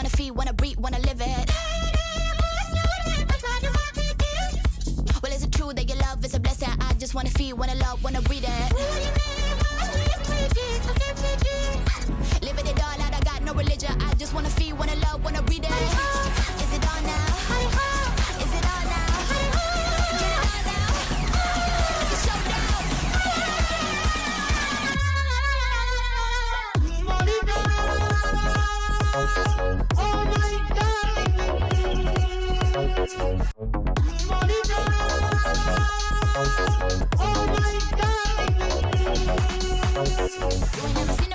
wanna feel, wanna breathe, wanna live it. Well, is it true that your love is a blessing? I just wanna feel, wanna love, wanna breathe it. Living it all out, I got no religion. I just wanna feel, wanna love, wanna breathe it. Is it on now? Is it on now? Get it on now. It's a showdown. Oh my darling. Oh my darling. You ain't never seen